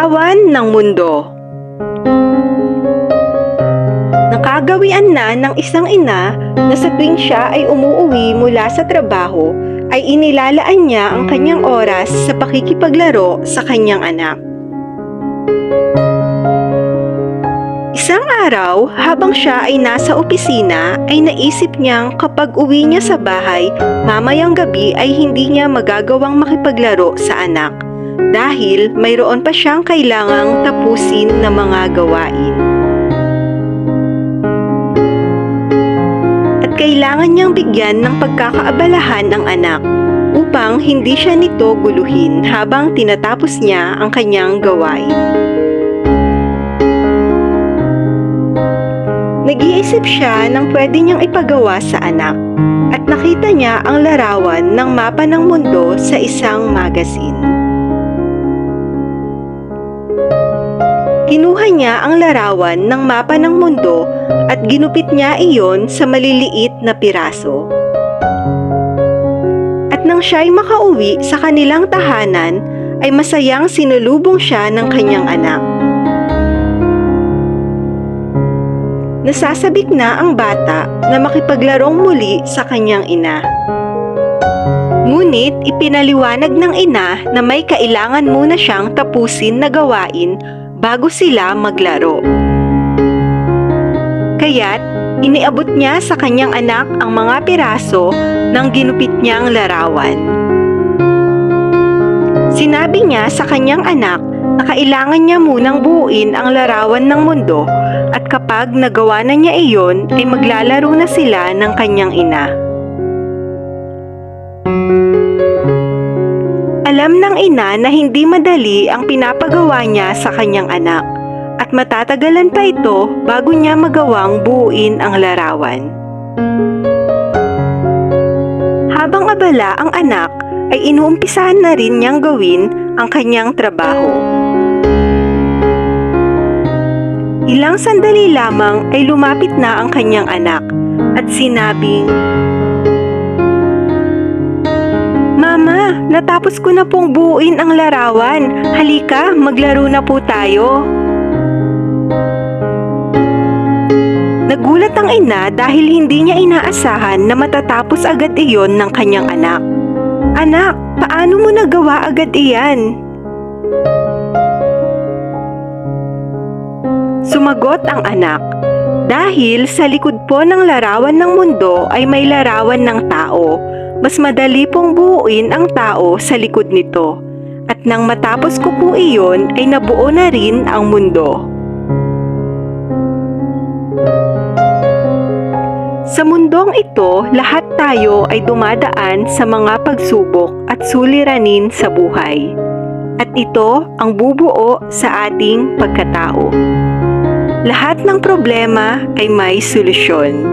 Larawan ng mundo. Nakagawian na ng isang ina na sa tuwing siya ay umuuwi mula sa trabaho, ay inilalaan niya ang kanyang oras sa pakikipaglaro sa kanyang anak. Isang araw, habang siya ay nasa opisina, ay naisip niyang kapag uwi niya sa bahay, mamayang gabi ay hindi niya magagawang makipaglaro sa anak dahil mayroon pa siyang kailangang tapusin na mga gawain. At kailangan niyang bigyan ng pagkakaabalahan ang anak upang hindi siya nito guluhin habang tinatapos niya ang kanyang gawain. Nag-iisip siya ng pwede niyang ipagawa sa anak at nakita niya ang larawan ng mapa ng mundo sa isang magazine. Kinuha niya ang larawan ng mapa ng mundo at ginupit niya iyon sa maliliit na piraso. At nang siya'y makauwi sa kanilang tahanan, ay masayang sinulubong siya ng kanyang anak. Nasasabik na ang bata na makipaglarong muli sa kanyang ina. Ngunit ipinaliwanag ng ina na may kailangan muna siyang tapusin na gawain bago sila maglaro. Kaya't iniabot niya sa kanyang anak ang mga piraso ng ginupit niyang larawan. Sinabi niya sa kanyang anak na kailangan niya munang buuin ang larawan ng mundo at kapag nagawa na niya iyon ay maglalaro na sila ng kanyang ina. Alam ng ina na hindi madali ang pinapagawa niya sa kanyang anak at matatagalan pa ito bago niya magawang buuin ang larawan. Habang abala ang anak ay inuumpisahan na rin niyang gawin ang kanyang trabaho. Ilang sandali lamang ay lumapit na ang kanyang anak at sinabing, "Mama, natapos ko na pong buuin ang larawan. Halika, maglaro na po tayo." Nagulat ang ina dahil hindi niya inaasahan na matatapos agad iyon ng kanyang anak. "Anak, paano mo nagawa agad iyan?" Sumagot ang anak, "Dahil sa likod po ng larawan ng mundo ay may larawan ng tao. Mas madali pong buuin ang tao sa likod nito. At nang matapos ko po iyon ay nabuo na rin ang mundo." Sa mundong ito, lahat tayo ay dumadaan sa mga pagsubok at suliranin sa buhay. At ito ang bubuo sa ating pagkatao. Lahat ng problema ay may solusyon.